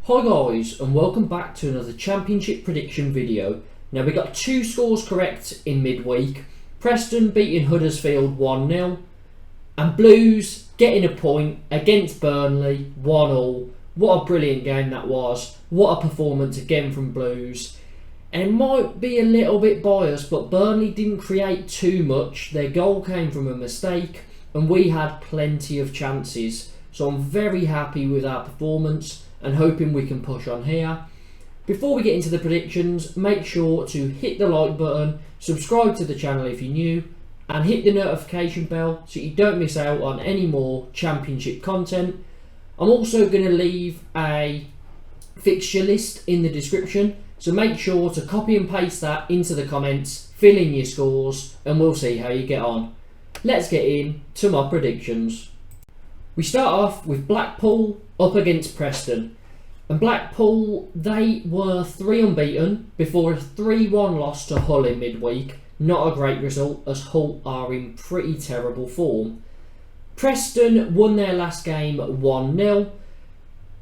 Hi guys, and welcome back to another championship prediction video. Now we got two scores correct in midweek. Preston beating Huddersfield 1-0 and Blues getting a point against Burnley 1-1. What a brilliant game that was. What a performance again from Blues. And it might be a little bit biased, but Burnley didn't create too much. Their goal came from a mistake and we had plenty of chances. So I'm very happy with our performance and hoping we can push on here. Before we get into the predictions, make sure to hit the like button, subscribe to the channel if you're new, and hit the notification bell so you don't miss out on any more championship content. I'm also going to leave a fixture list in the description, so make sure to copy and paste that into the comments, fill in your scores, and we'll see how you get on. Let's get into my predictions. We start off with Blackpool up against Preston. And Blackpool, they were 3 unbeaten before a 3-1 loss to Hull in midweek. Not a great result as Hull are in pretty terrible form. Preston won their last game 1-0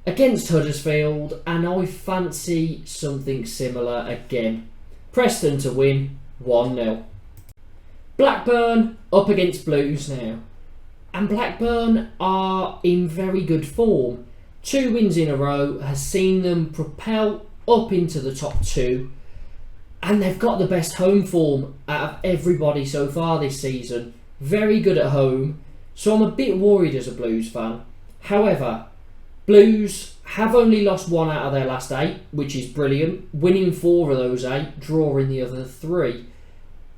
against Huddersfield, and I fancy something similar again. Preston to win 1-0. Blackburn up against Blues now. And Blackburn are in very good form. 2 wins in a row has seen them propel up into the top 2. And they've got the best home form out of everybody so far this season. Very good at home. So I'm a bit worried as a Blues fan. However, Blues have only lost 1 out of their last 8, which is brilliant. Winning 4 of those 8, drawing the other 3.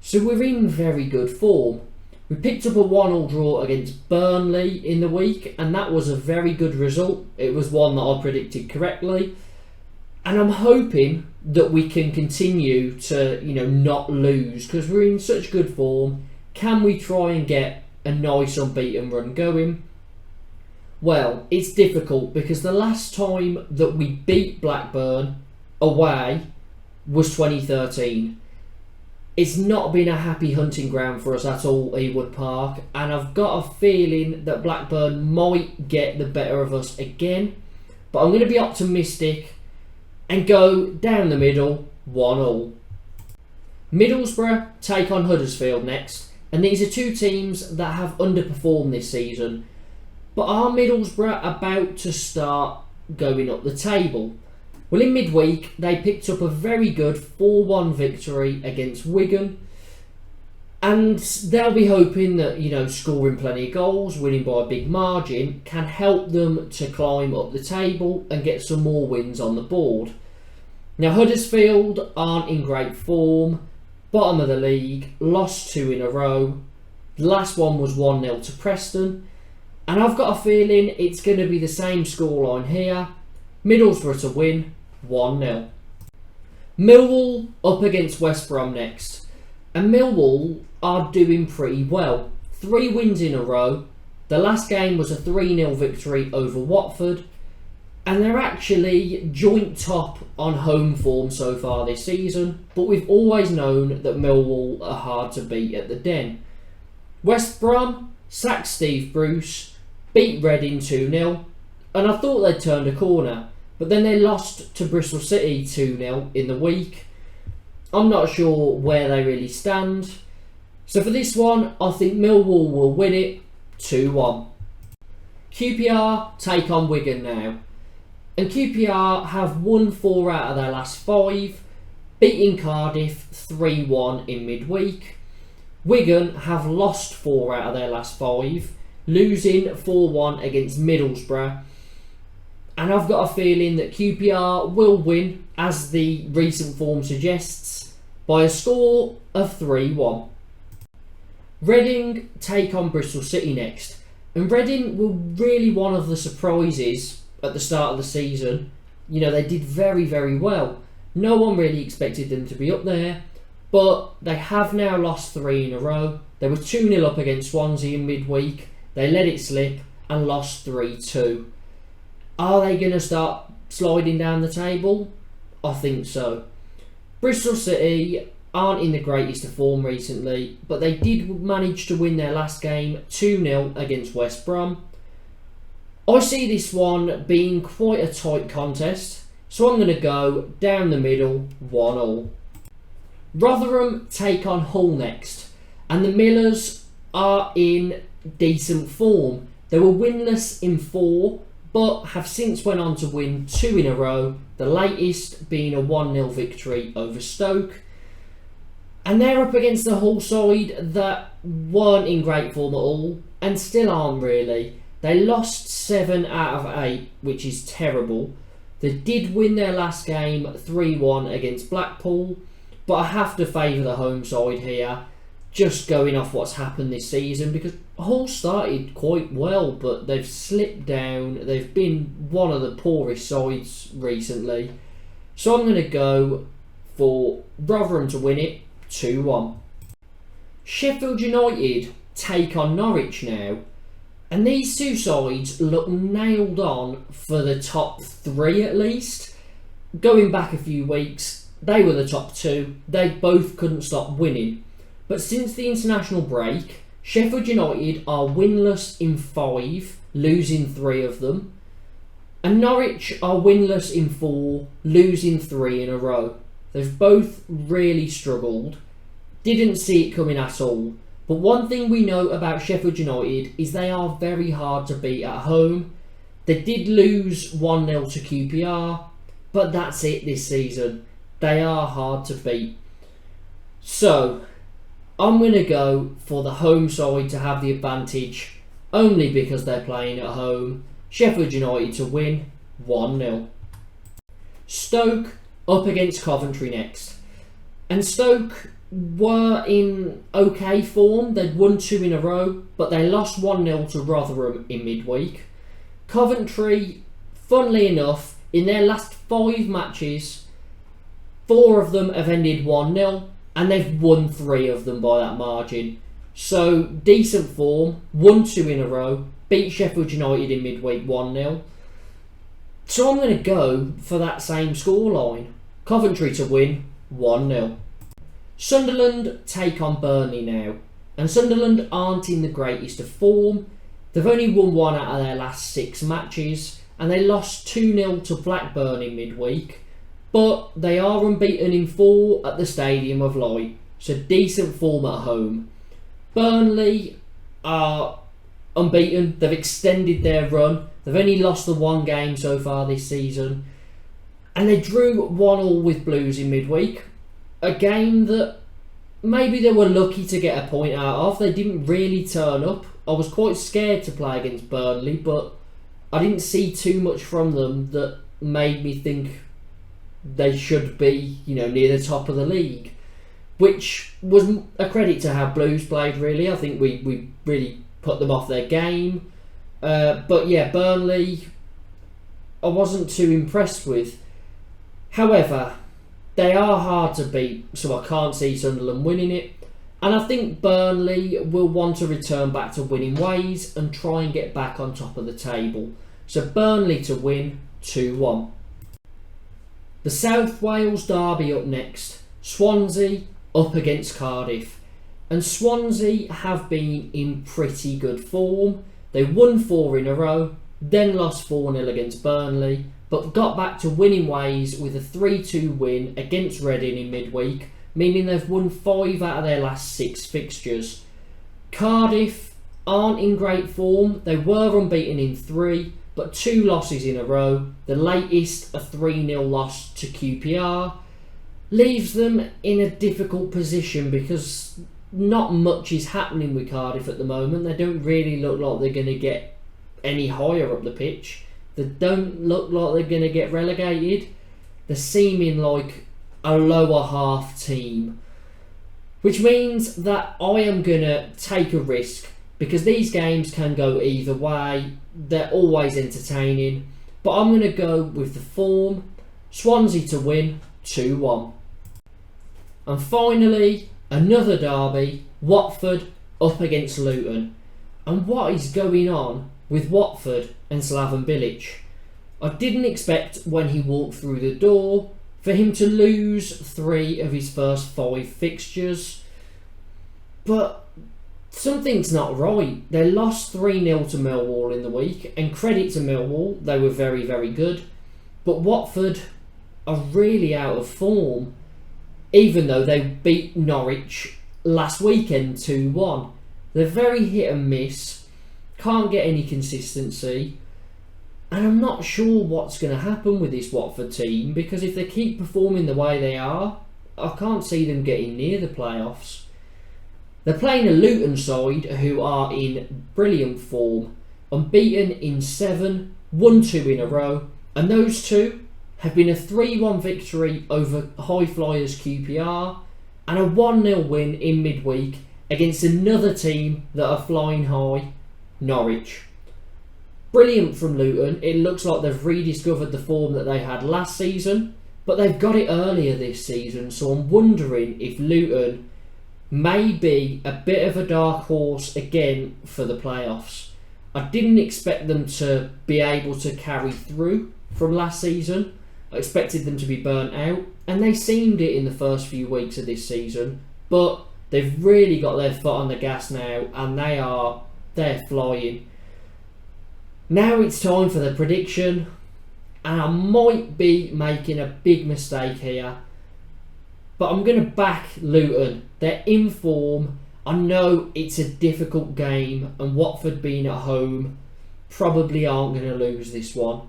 So we're in very good form. We picked up a 1-1 draw against Burnley in the week, and that was a very good result. It was one that I predicted correctly. And I'm hoping that we can continue to, not lose, because we're in such good form. Can we try and get a nice unbeaten run going? Well, it's difficult because the last time that we beat Blackburn away was 2013. It's not been a happy hunting ground for us at all, Ewood Park, and I've got a feeling that Blackburn might get the better of us again. But I'm going to be optimistic and go down the middle 1-1. Middlesbrough take on Huddersfield next, and these are 2 teams that have underperformed this season. But are Middlesbrough about to start going up the table? Well, in midweek, they picked up a very good 4-1 victory against Wigan. And they'll be hoping that, scoring plenty of goals, winning by a big margin, can help them to climb up the table and get some more wins on the board. Now, Huddersfield aren't in great form. Bottom of the league, lost 2 in a row. The last one was 1-0 to Preston. And I've got a feeling it's going to be the same scoreline here. Middlesbrough to win 1-0. Millwall up against West Brom next. And Millwall are doing pretty well. 3 wins in a row. The last game was a 3-0 victory over Watford. And they're actually joint top on home form so far this season. But we've always known that Millwall are hard to beat at the Den. West Brom sacked Steve Bruce, beat Reading 2-0. And I thought they'd turned a corner. But then they lost to Bristol City 2-0 in the week. I'm not sure where they really stand. So for this one, I think Millwall will win it 2-1. QPR take on Wigan now. And QPR have won 4 out of their last 5, beating Cardiff 3-1 in midweek. Wigan have lost 4 out of their last 5, losing 4-1 against Middlesbrough. And I've got a feeling that QPR will win, as the recent form suggests, by a score of 3-1. Reading take on Bristol City next. And Reading were really one of the surprises at the start of the season. They did very, very well. No one really expected them to be up there. But they have now lost 3 in a row. They were 2-0 up against Swansea in midweek. They let it slip and lost 3-2. Are they going to start sliding down the table? I think so. Bristol City aren't in the greatest of form recently, but they did manage to win their last game 2-0 against West Brom. I see this one being quite a tight contest, so I'm going to go down the middle, 1-1. Rotherham take on Hull next, and the Millers are in decent form. They were winless in 4, but have since went on to win 2 in a row, the latest being a 1-0 victory over Stoke. And they're up against the Hull side that weren't in great form at all, and still aren't really. They lost 7 out of 8, which is terrible. They did win their last game 3-1 against Blackpool, but I have to favour the home side here, just going off what's happened this season, because Hull started quite well, but they've slipped down. They've been one of the poorest sides recently. So I'm going to go for Rotherham to win it, 2-1. Sheffield United take on Norwich now, and these two sides look nailed on for the top 3 at least. Going back a few weeks, they were the top 2. They both couldn't stop winning. But since the international break, Sheffield United are winless in 5, losing 3 of them. And Norwich are winless in 4, losing 3 in a row. They've both really struggled. Didn't see it coming at all. But one thing we know about Sheffield United is they are very hard to beat at home. They did lose 1-0 to QPR, but that's it this season. They are hard to beat. So, I'm going to go for the home side to have the advantage, only because they're playing at home. Sheffield United to win, 1-0. Stoke up against Coventry next. And Stoke were in okay form. They'd won 2 in a row, but they lost 1-0 to Rotherham in midweek. Coventry, funnily enough, in their last 5 matches, 4 of them have ended 1-0, and they've won 3 of them by that margin. So, decent form, won 2 in a row, beat Sheffield United in midweek 1-0. So I'm going to go for that same scoreline. Coventry to win, 1-0. Sunderland take on Burnley now, and Sunderland aren't in the greatest of form. They've only won 1 out of their last 6 matches, and they lost 2-0 to Blackburn in midweek, but they are unbeaten in 4 at the Stadium of Light, so decent form at home. Burnley are unbeaten. They've extended their run. They've only lost the 1 game so far this season, and they drew 1-1 with Blues in midweek. A game that maybe they were lucky to get a point out of. They didn't really turn up. I was quite scared to play against Burnley, but I didn't see too much from them that made me think they should be, near the top of the league, which was a credit to how Blues played, really. I think we really put them off their game. But yeah, Burnley, I wasn't too impressed with. However, they are hard to beat, so I can't see Sunderland winning it. And I think Burnley will want to return back to winning ways and try and get back on top of the table. So Burnley to win, 2-1. The South Wales derby up next. Swansea up against Cardiff. And Swansea have been in pretty good form. They won 4 in a row, then lost 4-0 against Burnley, but got back to winning ways with a 3-2 win against Reading in midweek, meaning they've won 5 out of their last 6 fixtures. Cardiff aren't in great form. They were unbeaten in 3, but 2 losses in a row. The latest, a 3-0 loss to QPR, leaves them in a difficult position because not much is happening with Cardiff at the moment. They don't really look like they're going to get any higher up the pitch. They don't look like they're going to get relegated. They're seeming like a lower half team, which means that I am going to take a risk because these games can go either way. They're always entertaining, but I'm going to go with the form. Swansea to win, 2-1. And finally, another derby, Watford up against Luton. And what is going on with Watford and Slaven Bilic? I didn't expect when he walked through the door for him to lose 3 of his first 5 fixtures. But something's not right. They lost 3-0 to Millwall in the week, and credit to Millwall, they were very, very good. But Watford are really out of form, even though they beat Norwich last weekend 2-1. They're very hit and miss, can't get any consistency, and I'm not sure what's going to happen with this Watford team, because if they keep performing the way they are, I can't see them getting near the playoffs. They're playing a Luton side who are in brilliant form, unbeaten in 7, won 2 in a row, and those two have been a 3-1 victory over high flyers QPR and a 1-0 win in midweek against another team that are flying high, Norwich. Brilliant from Luton. It looks like they've rediscovered the form that they had last season, but they've got it earlier this season, so I'm wondering if Luton may be a bit of a dark horse again for the playoffs. I didn't expect them to be able to carry through from last season. I expected them to be burnt out, and they seemed it in the first few weeks of this season, but they've really got their foot on the gas now, and they're flying. Now it's time for the prediction, and I might be making a big mistake here, but I'm going to back Luton. They're in form. I know it's a difficult game, and Watford being at home probably aren't going to lose this one.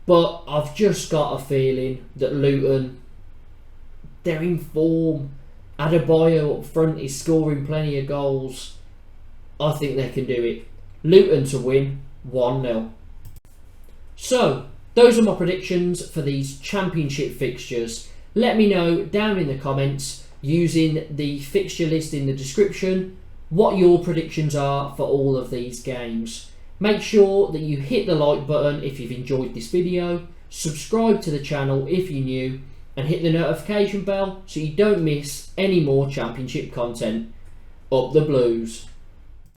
But I've just got a feeling that Luton, they're in form. Adebayo up front is scoring plenty of goals. I think they can do it. Luton to win 1-0. So, those are my predictions for these championship fixtures. Let me know down in the comments using the fixture list in the description what your predictions are for all of these games. Make sure that you hit the like button if you've enjoyed this video, subscribe to the channel if you're new, and hit the notification bell so you don't miss any more championship content. Up the Blues!